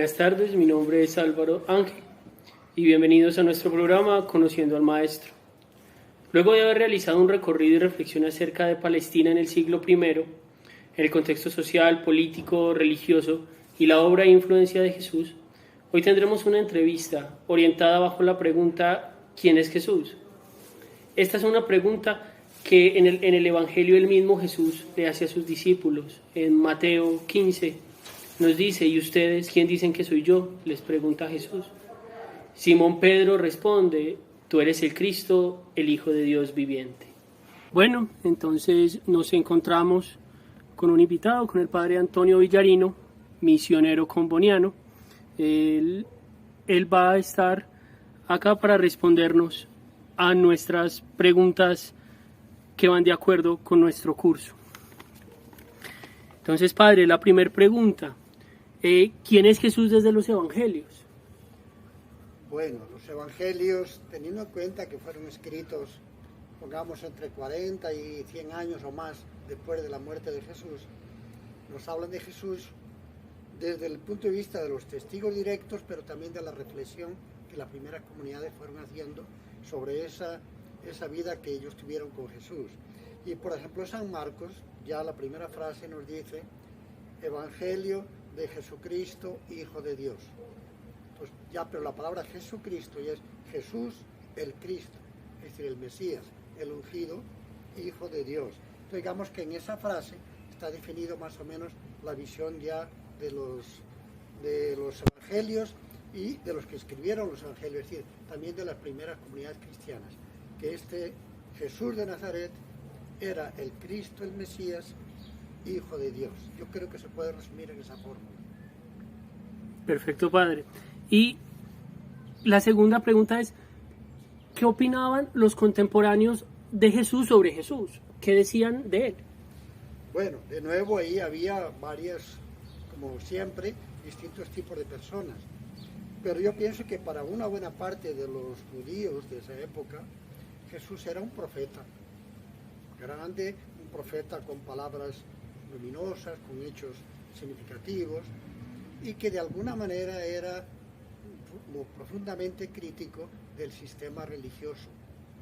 Buenas tardes, mi nombre es Álvaro Ángel y bienvenidos a nuestro programa Conociendo al Maestro. Luego de haber realizado un recorrido y reflexión acerca de Palestina en el siglo I, en el contexto social, político, religioso y la obra e influencia de Jesús, hoy tendremos una entrevista orientada bajo la pregunta ¿quién es Jesús? Esta es una pregunta que en el Evangelio el mismo Jesús le hace a sus discípulos. En Mateo 15 nos dice, ¿y ustedes quién dicen que soy yo?, les pregunta Jesús. Simón Pedro responde, tú eres el Cristo, el Hijo de Dios viviente. Bueno, entonces nos encontramos con un invitado, con el padre Antonio Villarino, misionero comboniano. Él va a estar acá para respondernos a nuestras preguntas que van de acuerdo con nuestro curso. Entonces, padre, la primera pregunta, ¿quién es Jesús desde los evangelios? Bueno, los evangelios, teniendo en cuenta que fueron escritos, pongamos, entre 40 y 100 años o más después de la muerte de Jesús, nos hablan de Jesús desde el punto de vista de los testigos directos, pero también de la reflexión que las primeras comunidades fueron haciendo sobre esa vida que ellos tuvieron con Jesús. Y por ejemplo, San Marcos, ya la primera frase nos dice, Evangelio de Jesucristo, Hijo de Dios. Pues ya, pero la palabra Jesucristo ya es Jesús el Cristo, es decir, el Mesías, el ungido, Hijo de Dios. Entonces digamos que en esa frase está definido más o menos la visión ya de los evangelios y de los que escribieron los evangelios, es decir, también de las primeras comunidades cristianas, que este Jesús de Nazaret era el Cristo, el Mesías, Hijo de Dios. Yo creo que se puede resumir en esa forma. Perfecto, padre. Y la segunda pregunta es, ¿qué opinaban los contemporáneos de Jesús sobre Jesús? ¿Qué decían de él? Bueno, de nuevo ahí había varias, como siempre, distintos tipos de personas. Pero yo pienso que para una buena parte de los judíos de esa época, Jesús era un profeta grande, un profeta con palabras luminosas, con hechos significativos, y que de alguna manera era profundamente crítico del sistema religioso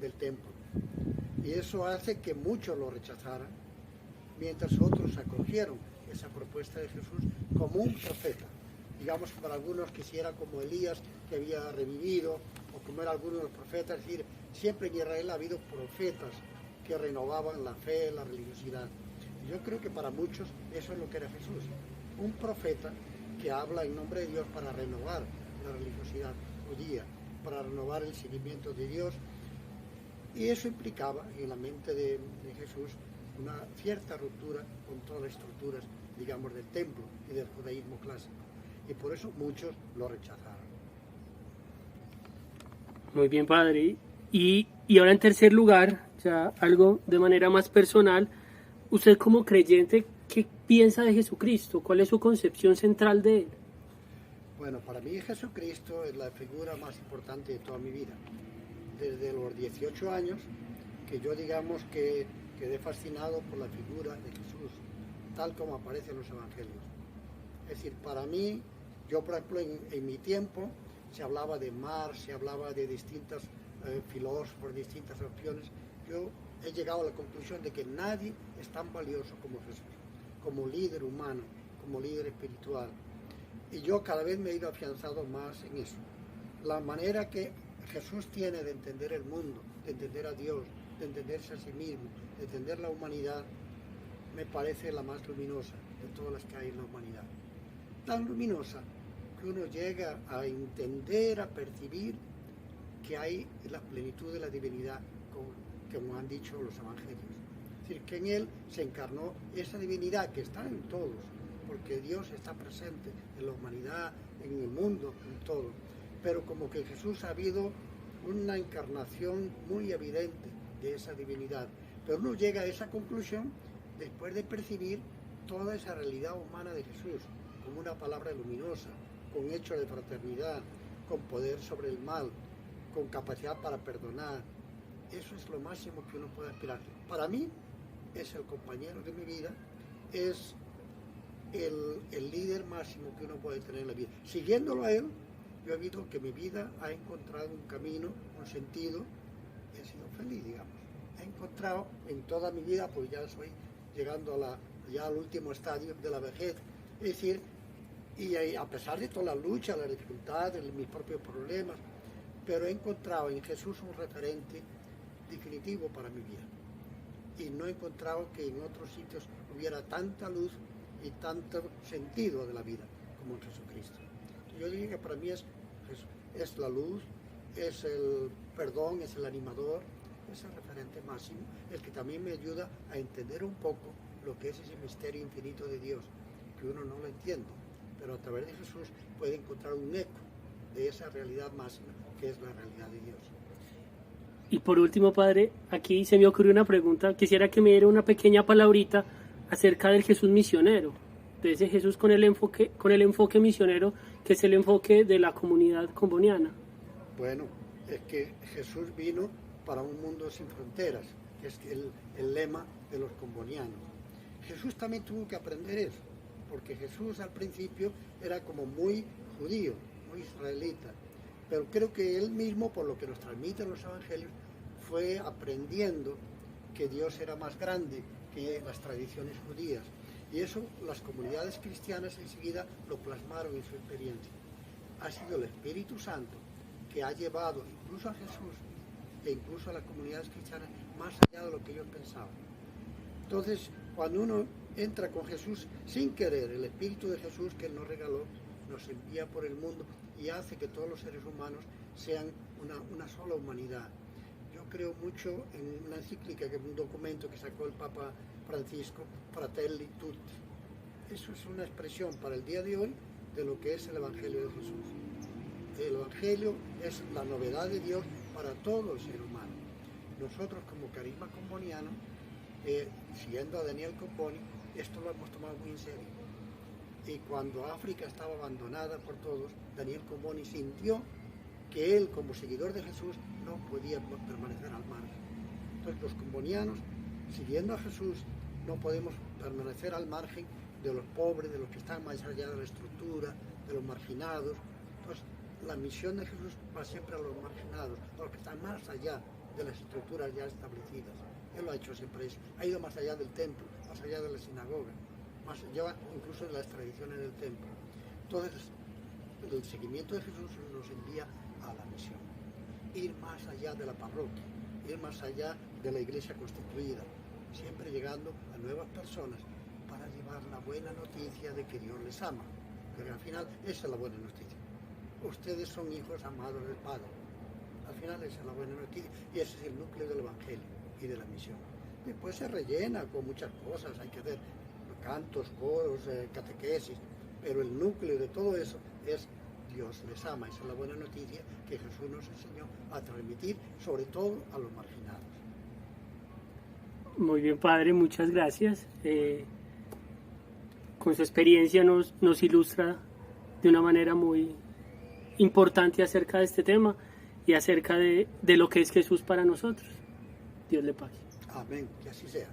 del templo. Y eso hace que muchos lo rechazaran, mientras otros acogieron esa propuesta de Jesús como un profeta. Digamos que para algunos quisiera como Elías, que había revivido, o como eran algunos de los profetas, es decir, siempre en Israel ha habido profetas que renovaban la fe, la religiosidad. Y yo creo que para muchos eso es lo que era Jesús, un profeta que habla en nombre de Dios para renovar la religiosidad judía, para renovar el seguimiento de Dios. Y eso implicaba en la mente de Jesús una cierta ruptura con todas las estructuras, digamos, del templo y del judaísmo clásico. Y por eso muchos lo rechazaron. Muy bien, padre. Y ahora en tercer lugar, ya algo de manera más personal, usted como creyente, ¿qué piensa de Jesucristo? ¿Cuál es su concepción central de él? Bueno, para mí Jesucristo es la figura más importante de toda mi vida. Desde los 18 años, que yo digamos que quedé fascinado por la figura de Jesús, tal como aparece en los evangelios. Es decir, para mí, yo por ejemplo en mi tiempo, se hablaba de Marx, se hablaba de distintos filósofos, distintas opciones. Yo he llegado a la conclusión de que nadie es tan valioso como Jesús, como líder humano, como líder espiritual. Y yo cada vez me he ido afianzado más en eso. La manera que Jesús tiene de entender el mundo, de entender a Dios, de entenderse a sí mismo, de entender la humanidad, me parece la más luminosa de todas las que hay en la humanidad. Tan luminosa que uno llega a entender, a percibir que hay la plenitud de la divinidad, como han dicho los evangelios. Es decir, que en él se encarnó esa divinidad que está en todos, porque Dios está presente en la humanidad, en el mundo, en todo. Pero como que en Jesús ha habido una encarnación muy evidente de esa divinidad. Pero uno llega a esa conclusión después de percibir toda esa realidad humana de Jesús, como una palabra luminosa, con hechos de fraternidad, con poder sobre el mal, con capacidad para perdonar. Eso es lo máximo que uno puede aspirar. Para mí es el compañero de mi vida, es el líder máximo que uno puede tener en la vida. Siguiéndolo a él, yo he visto que mi vida ha encontrado un camino, un sentido, y he sido feliz, digamos. He encontrado en toda mi vida, pues ya estoy llegando ya al último estadio de la vejez, es decir, y a pesar de toda la lucha, las dificultades, mis propios problemas, pero he encontrado en Jesús un referente definitivo para mi vida. Y no he encontrado que en otros sitios hubiera tanta luz y tanto sentido de la vida como en Jesucristo. Yo diría que para mí es la luz, es el perdón, es el animador, es el referente máximo, el que también me ayuda a entender un poco lo que es ese misterio infinito de Dios, que uno no lo entiende, pero a través de Jesús puede encontrar un eco de esa realidad máxima que es la realidad de Dios. Y por último, padre, aquí se me ocurrió una pregunta. Quisiera que me diera una pequeña palabrita acerca del Jesús misionero, de ese Jesús con el enfoque misionero, que es el enfoque de la comunidad comboniana. Bueno, es que Jesús vino para un mundo sin fronteras, que es el lema de los combonianos. Jesús también tuvo que aprender eso, porque Jesús al principio era como muy judío, muy israelita, pero creo que él mismo, por lo que nos transmiten los evangelios, fue aprendiendo que Dios era más grande que las tradiciones judías, y eso las comunidades cristianas enseguida lo plasmaron en su experiencia. Ha sido el Espíritu Santo que ha llevado incluso a Jesús e incluso a las comunidades cristianas más allá de lo que ellos pensaban. Entonces, cuando uno entra con Jesús sin querer, el Espíritu de Jesús que Él nos regaló, nos envía por el mundo y hace que todos los seres humanos sean una sola humanidad. Yo creo mucho en una encíclica, que es un documento que sacó el Papa Francisco, Fratelli Tutti. Eso es una expresión para el día de hoy de lo que es el Evangelio de Jesús. El Evangelio es la novedad de Dios para todo el ser humano. Nosotros como carisma comboniano, siguiendo a Daniel Comboni, esto lo hemos tomado muy en serio. Y cuando África estaba abandonada por todos, Daniel Comboni sintió que él, como seguidor de Jesús, no podía permanecer al margen. Entonces los combonianos, siguiendo a Jesús, no podemos permanecer al margen de los pobres, de los que están más allá de la estructura, de los marginados. Entonces la misión de Jesús va siempre a los marginados, a los que están más allá de las estructuras ya establecidas. Él lo ha hecho siempre eso. Ha ido más allá del templo, más allá de la sinagoga, más allá incluso de las tradiciones del templo. Entonces, el seguimiento de Jesús nos envía a la misión. Ir más allá de la parroquia, ir más allá de la iglesia constituida, siempre llegando a nuevas personas para llevar la buena noticia de que Dios les ama. Pero al final, esa es la buena noticia. Ustedes son hijos amados del Padre. Al final esa es la buena noticia y ese es el núcleo del Evangelio y de la misión. Después se rellena con muchas cosas, hay que hacer cantos, coros, catequesis, pero el núcleo de todo eso es Dios les ama. Esa es la buena noticia que Jesús nos enseñó a transmitir, sobre todo a los marginados. Muy bien, padre, muchas gracias. Con su experiencia nos ilustra de una manera muy importante acerca de este tema y acerca de lo que es Jesús para nosotros. Dios le pague. Amén, que así sea.